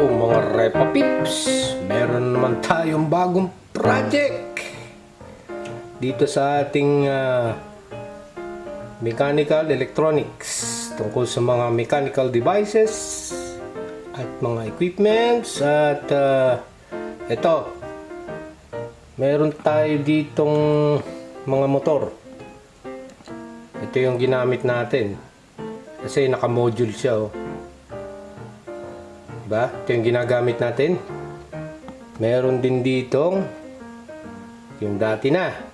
mga Repa Pips! Meron naman tayong bagong project dito sa ating mechanical electronics tungkol sa mga mechanical devices at mga equipments at ito meron tayo ditong mga motor. Ito yung ginamit natin kasi naka-module siya, oh. Diba? Ito yung ginagamit natin. Meron din ditong yung dati na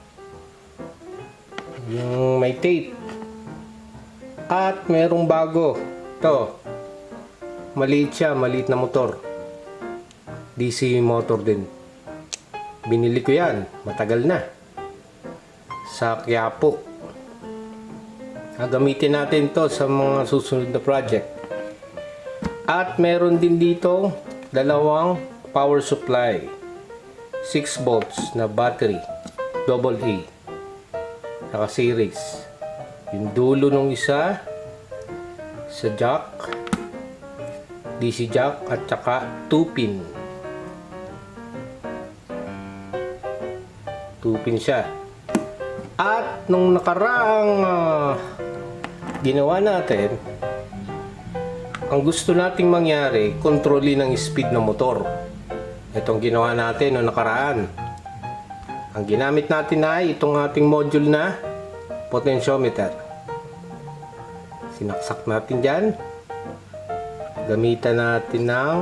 yung may tape, at merong bago ito. Maliit siya, maliit na motor, DC motor din. Binili ko yan matagal na sa Quiapo. Gagamitin natin to sa mga susunod na project. At meron din dito dalawang power supply, 6 volts na battery, AA, naka series. Yung dulo nung isa sa jack, DC jack, at saka 2 pin. 2 pin siya. At nung nakaraang ginawa natin, ang gusto nating mangyari, kontrolin ang speed ng motor. Itong ginawa natin noong nakaraan. Ang ginamit natin ay itong ating module na potentiometer. Sinaksak natin dyan. Gamitan natin ng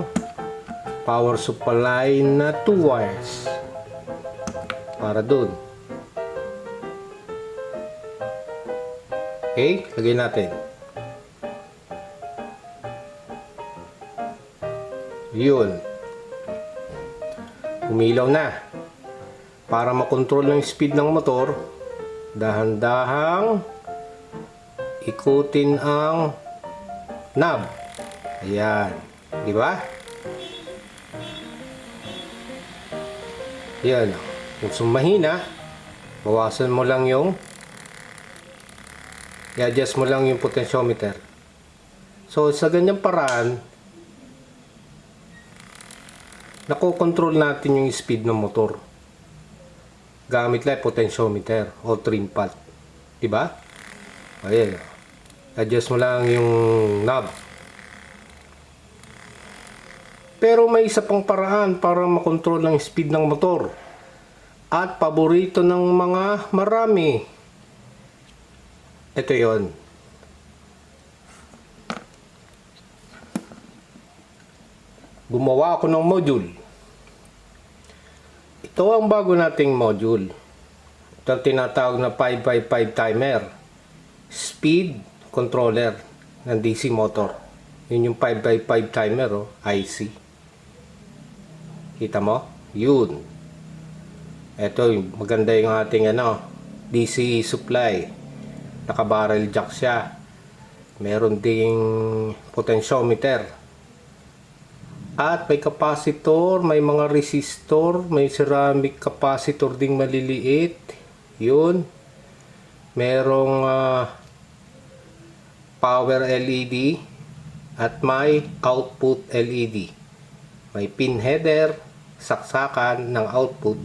power supply na 2 wires para dun. Okay, lagay natin. Yun. Umilaw na. Para makontrol yung speed ng motor, dahan-dahang ikutin ang knob. Ayan. Di ba? Ayan. Kung mahina, bawasan mo lang yung i-adjust mo lang yung potentiometer. So, sa ganyang paraan, nakokontrol natin yung speed ng motor gamit lang potentiometer o trim pad, diba? Ayan, adjust mo lang yung knob. Pero may isa pang paraan para makontrol ang speed ng motor at paborito ng mga marami. Ito yon. Gumawa ako ng module. Ito ang bago nating module. Ito ang tinatawag na 5x5 timer. Speed controller ng DC motor. Yun yung 5x5 timer, oh, IC. Kita mo? Yun. Ito, maganda yung ating DC supply. Naka-barrel jack siya. Meron ding potentiometer. At may capacitor, may mga resistor, may ceramic capacitor ding maliliit. Yun. Merong power LED at may output LED. May pin header, saksakan ng output.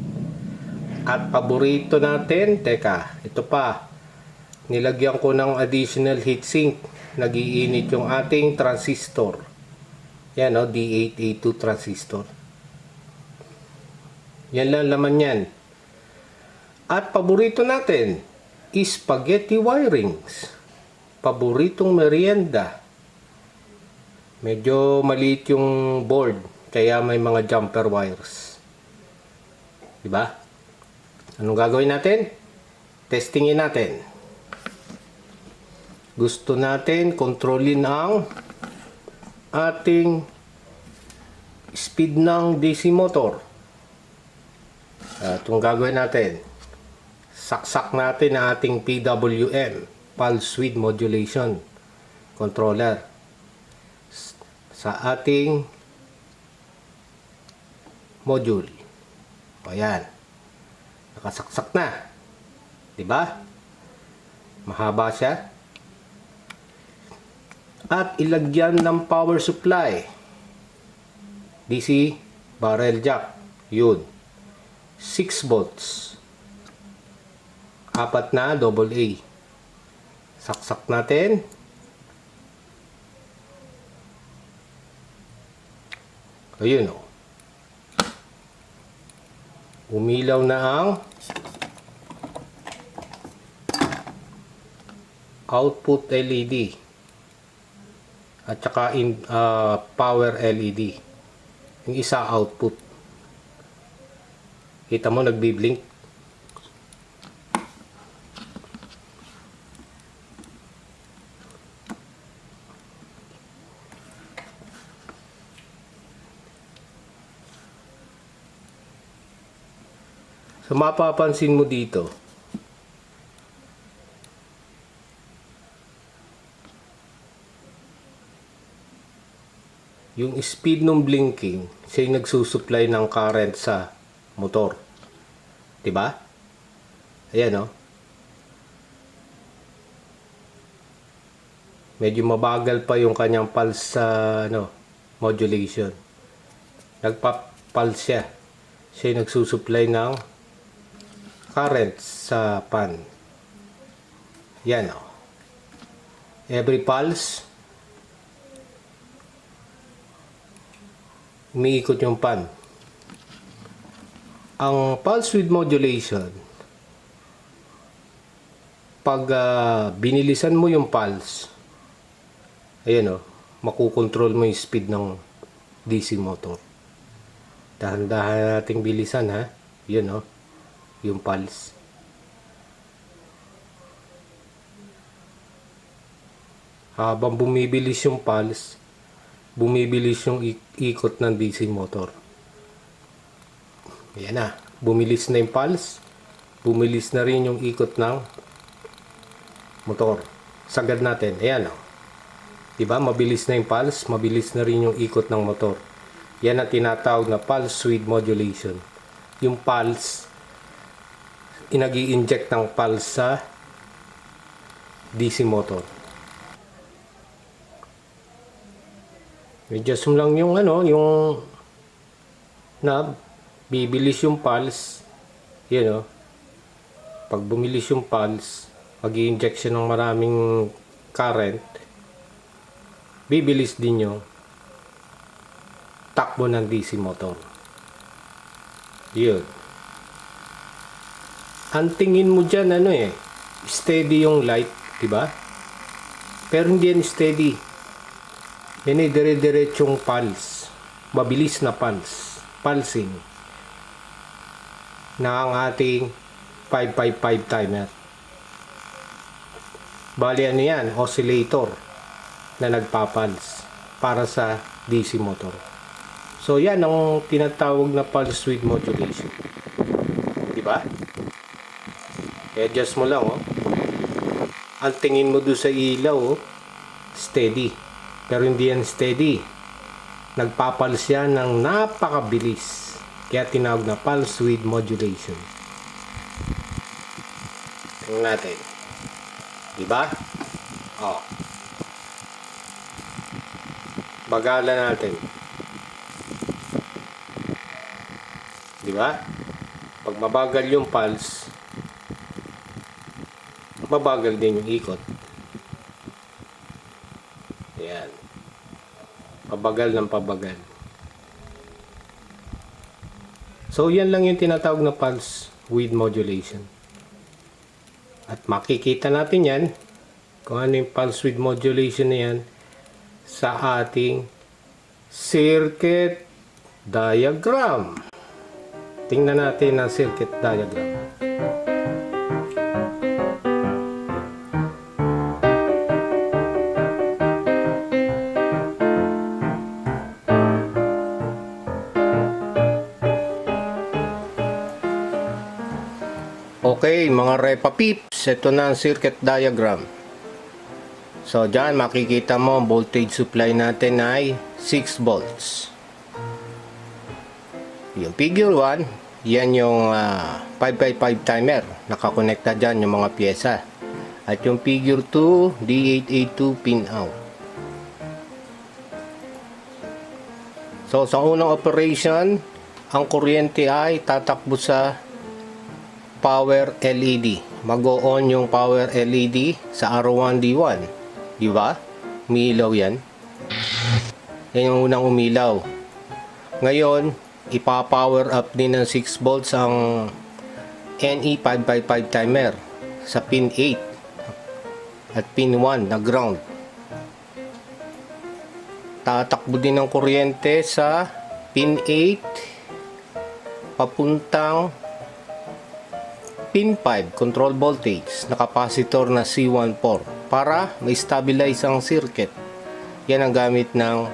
At paborito natin, teka, ito pa. Nilagyan ko ng additional heatsink. Nag-iinit yung ating transistor. Yan, D8A2 transistor. Yan lang laman yan. At paborito natin is spaghetti wirings. Paboritong merienda. Medyo maliit yung board, kaya may mga jumper wires. Diba? Anong gagawin natin? Testingin natin. Gusto natin kontrolin ang ating speed ng DC motor. Itong gagawin natin, saksak natin ang ating PWM, pulse width modulation controller, sa ating module. Ayan, nakasaksak na, diba? Mahaba siya. At ilagyan ng power supply. DC barrel jack. Yun. 6 volts. 4 na AA. Saksak natin. Ayun o. Umilaw na ang output LED at saka power LED. Yung isa output. Kita mo nagbi-blink. So mapapansin mo dito, yung speed ng blinking, siya yung nagsusupply ng current sa motor. Diba? Ayan, oh. Medyo mabagal pa yung kanyang pulse sa modulation. Nagpa-pulse siya. Siya yung nagsusupply ng current sa pan. Yan, oh. Every pulse, umiikot yung pan. Ang pulse width modulation, pag binilisan mo yung pulse, ayan, oh, makukontrol mo yung speed ng DC motor. Dahan-dahan nating bilisan, ha. Yun, oh, yung pulse. Habang bumibilis yung pulse, bumibilis yung ikot ng DC motor. Ayan na, bumilis na yung pulse, bumilis na rin yung ikot ng motor. Sagad natin, ayan, oh. Diba, mabilis na yung pulse, mabilis na rin yung ikot ng motor. Yan ang tinatawag na pulse width modulation. Yung pulse, inag-i-inject ng pulse sa DC motor. Adjust mo lang yung yung knob, bibilis yung pulse. Yan, oh. Pag bumilis yung pulse, mag-i-inject siya ng maraming current. Bibilis din yung takbo ng DC motor. Yun. Ang tingin mo dyan, steady yung light, diba? Pero hindi yan steady. Yan ay dire-diretsong pulse. Mabilis na pulse. Pulsing. Na ang ating 555 timer. Bali, ano yan? Oscillator na nagpa-pulse para sa DC motor. So, yan ang tinatawag na pulse width modulation. Diba? I-adjust mo lang, oh. Ang tingin mo doon sa ilaw, oh, steady. Pero hindi yan steady. Nagpapulse yan ng napakabilis. Kaya tinawag na pulse width modulation. Tingnan natin. Diba? Oh. Bagalan natin. Diba? Pag mabagal yung pulse, mabagal din yung ikot. Ayan. Pabagal ng pabagal. So, yan lang yung tinatawag na pulse width modulation. At makikita natin yan, kung ano yung pulse width modulation na yan, sa ating circuit diagram. Tingnan natin ang circuit diagram. Okay, mga Repa Peeps, ito na ang circuit diagram. So, dyan makikita mo, voltage supply natin ay 6 volts. Yung figure 1, yan yung 555 timer. Nakakonekta dyan yung mga pyesa. At yung figure 2, D882 pin out. So sa unang operation, ang kuryente ay tatakbo sa power LED. Mag-o-on yung power LED sa R1D1. Di ba? Umiilaw yan. Yan yung unang umilaw. Ngayon, ipa-power up din ng 6 volts ang NE555 timer sa pin 8 at pin 1 na ground. Tatakbo din ng kuryente sa pin 8 papuntang pin 5 control voltage na capacitor na C14 para ma-stabilize ang circuit. Yan ang gamit ng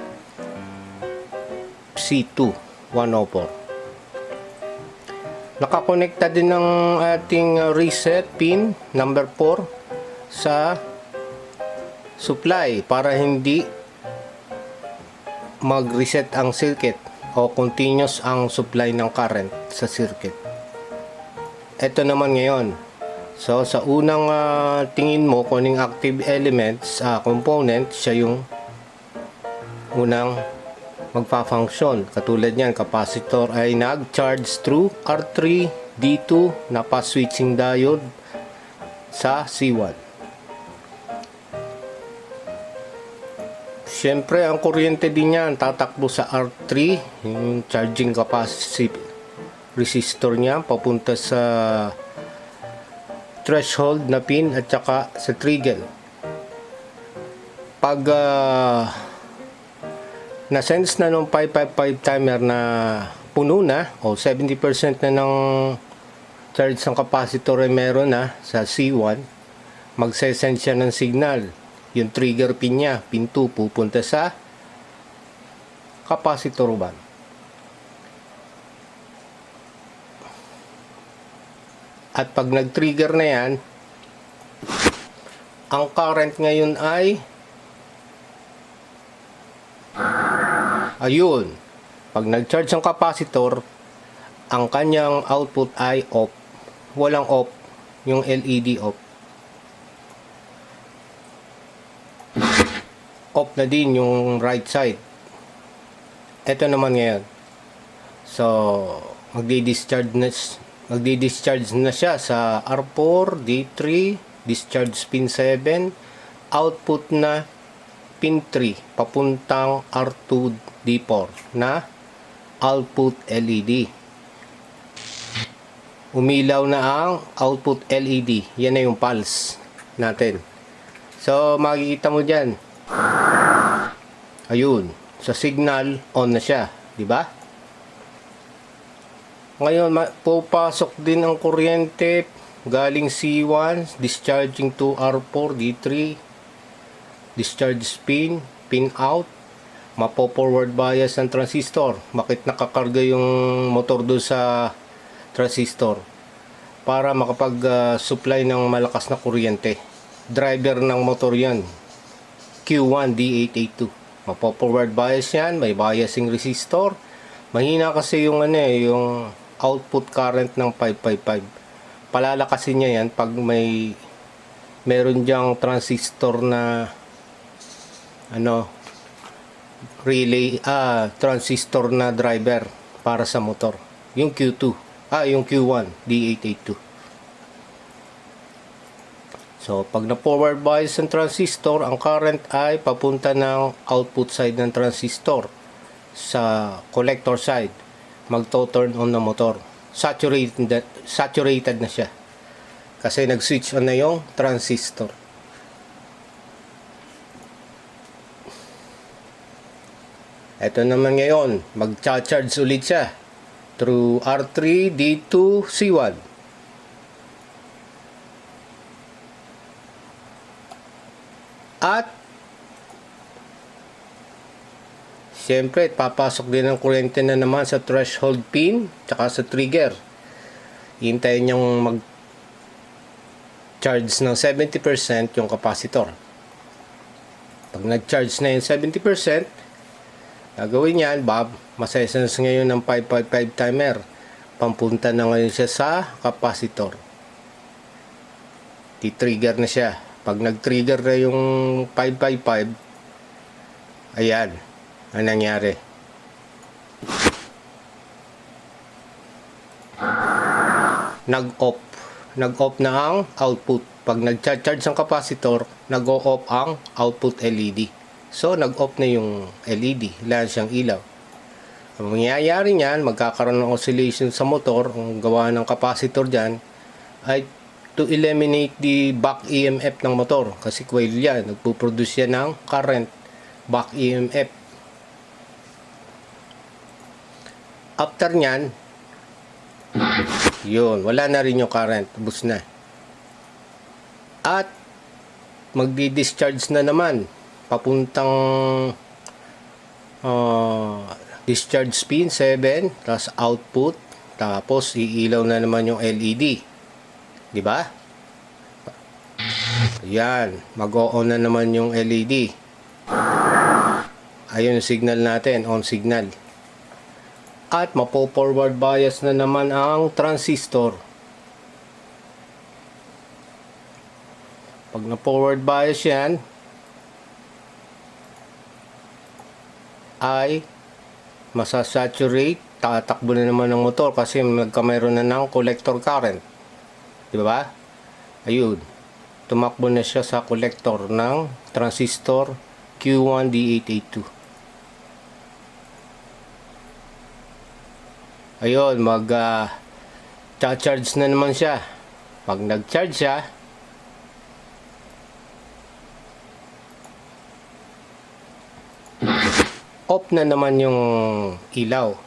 C2 104. Nakakonekta din ng ating reset pin number 4 sa supply para hindi mag-reset ang circuit o continuous ang supply ng current sa circuit. Ito naman ngayon. So sa unang tingin mo kuning active elements component, siya yung unang magfa-function. Katulad niyan, capacitor ay nag-charge through R3 D2 na pass switching diode sa C1. Siyempre, ang kuryente din yan tatakbo sa R3, yung charging capacity resistor niya papunta sa threshold na pin at saka sa trigger. Pag na-sense na ng 555 timer na puno na o 70% na ng charge ng capacitor ay meron na sa C1, magse-send siya ng signal. Yung trigger pin niya, pin 2, pupunta sa capacitor 1. At pag nag-trigger na yan, ang current ngayon ay ayun. Pag nag-charge ang capacitor, ang kanyang output ay off. Walang off, yung LED off. Off na din yung right side. Ito naman ngayon. So, magdi-discharge na siya sa R4, D3, discharge pin 7, output na pin 3, papuntang R2, D4 na output LED. Umilaw na ang output LED. Yan na yung pulse natin. So, makikita mo dyan. Ayun, sa signal on na siya, di ba? Ngayon pupasok din ang kuryente galing C1 discharging to R4 D3, discharge pin out, mapo-forward bias ng transistor. Bakit nakakarga yung motor doon sa transistor? Para makapag supply ng malakas na kuryente. Driver ng motor yan, Q1 D882. Mapo-forward bias yan, may biasing resistor. Mahina kasi yung yung output current ng 555. Palalakasin niya yan pag meron diyang transistor na relay transistor na driver para sa motor. Yung Q2, yung Q1 D882. So, pag na-forward bias ng transistor, ang current ay papunta ng output side ng transistor sa collector side. Magto-turn on na motor. Saturated na siya. Kasi nag-switch on na yung transistor. Ito naman ngayon, mag-charge ulit siya through R3, D2, C1. At siyempre, papasok din ang kuryente na naman sa threshold pin tsaka sa trigger. Hintayin niyang mag-charge ng 70% yung capacitor. Pag nag-charge na yung 70%, gagawin yan, masesense ngayon ng 555 timer. Pampunta na ngayon siya sa capacitor. Ti-trigger na siya. Pag nag-trigger na yung 555, ayan, ang nangyari. nag-off. Nag-off na ang output. Pag nag-charge ang capacitor, nag-o-off ang output LED. So, nag-off na yung LED. Wala siyang ilaw. Ang mangyayari niyan, magkakaroon ng oscillation sa motor. Ang gawa ng capacitor dyan ay to eliminate the back EMF ng motor. Kasi coil yan. Nagpuproduce yan ng current back EMF. After nyan, yun, wala na rin yung current. Bus na. At magdi-discharge na naman papuntang discharge pin 7, tapos output, tapos iilaw na naman yung LED. Di ba? Yan, mag-o-on na naman yung LED. Ayun yung signal natin, on signal. At mapo-forward bias na naman ang transistor. Pag na-forward bias yan, ay masasaturate, tatakbo na naman ng motor kasi nagkameron na ng collector current. Di ba? Ayun. Tumakbo na siya sa collector ng transistor Q1D882. Ayun, charge na naman siya. Pag nag-charge siya, off na naman yung ilaw.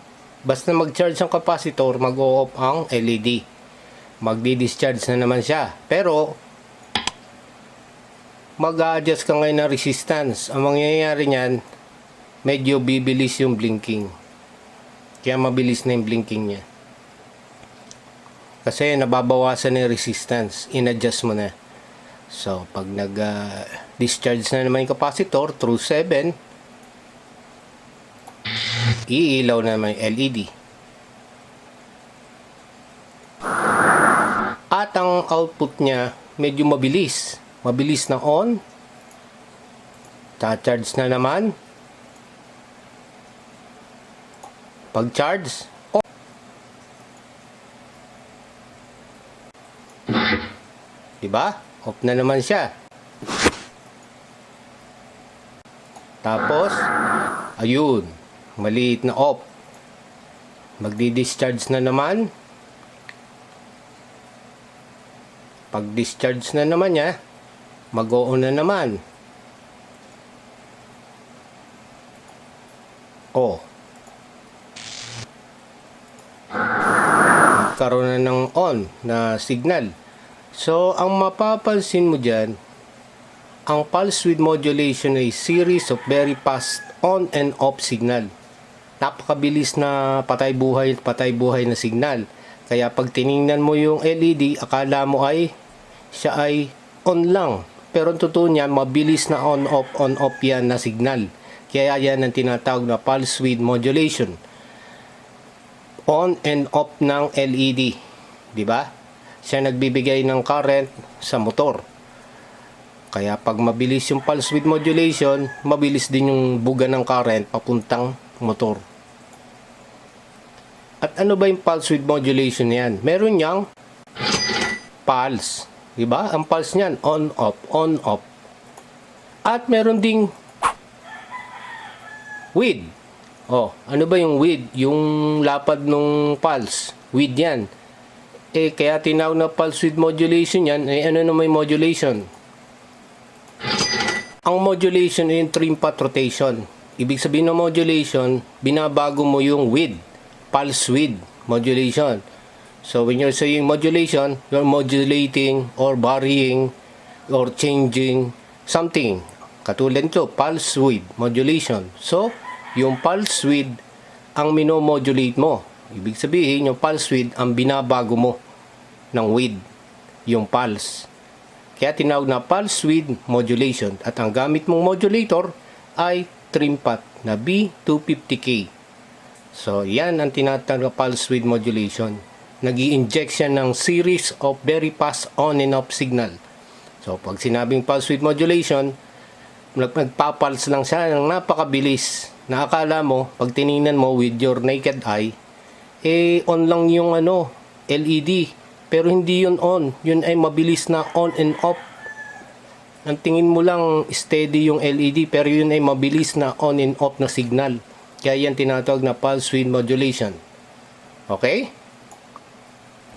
Basta mag-charge ang capacitor, mag-o-off ang LED. Magdi-discharge na naman siya. Pero, mag-a-adjust ka ngayon ng resistance. Ang mangyayari niyan, medyo bibilis yung blinking. Kaya mabilis na yung blinking niya. Kasi nababawasan na yung resistance. In-adjust mo na. So, pag nag-discharge na naman yung capacitor through 7, iilaw na naman yung LED. At ang output niya, medyo mabilis. Mabilis na on. Charge na naman. Pag-charge, off. Diba? Off na naman siya. Tapos, ayun. Maliit na off. Magdi-discharge na naman. Pag-discharge na naman niya, mag-o-on na naman. Oh. Karoon na ng on na signal. So, ang mapapansin mo dyan, ang pulse width modulation ay series of very fast on and off signal. Napakabilis na patay buhay na signal. Kaya pag tiningnan mo yung LED, akala mo siya ay on lang. Pero ang totoo niyan, mabilis na on off yan na signal. Kaya yan ang tinatawag na pulse width modulation. On and off ng LED. Di ba? Siya nagbibigay ng current sa motor. Kaya pag mabilis yung pulse width modulation, mabilis din yung buga ng current papuntang motor. At ano ba yung pulse width modulation yan? Meron niyang pulse. Di ba? Ang pulse niyan, on off. At meron ding width. Oh, ano ba yung width? Yung lapad ng pulse. Width yan. Kaya tinawag na pulse width modulation yan. Ano naman yung modulation? Ang modulation ay yung trim path rotation. Ibig sabihin ng modulation, binabago mo yung width. Pulse width modulation. So, when you're saying modulation, you're modulating or varying or changing something. Katulad nito, pulse width modulation. So, yung pulse width ang minomodulate mo. Ibig sabihin, yung pulse width ang binabago mo ng width, yung pulse. Kaya tinawag na pulse width modulation. At ang gamit mong modulator ay trim path na B250K. So, yan ang tinatawag na pulse width modulation. Nag-i-inject siya ng series of very fast on and off signal. So, pag sinabing pulse width modulation, nagpapulse lang siya ng napakabilis. Na akala mo, pag tiningnan mo with your naked eye, on lang yung LED. pero hindi yun on. Yun ay mabilis na on and off. Ang tingin mo lang steady yung LED, pero yun ay mabilis na on and off na signal. Kaya yan tinatawag na pulse width modulation. Okay?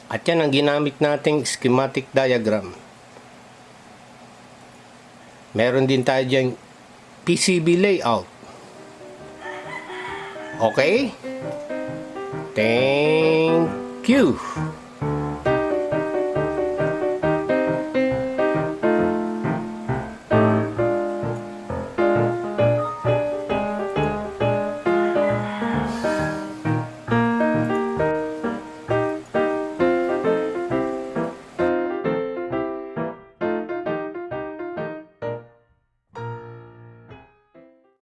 At yan ang ginamit nating schematic diagram. Meron din tayo dyan PCB layout. Okay? Thank you.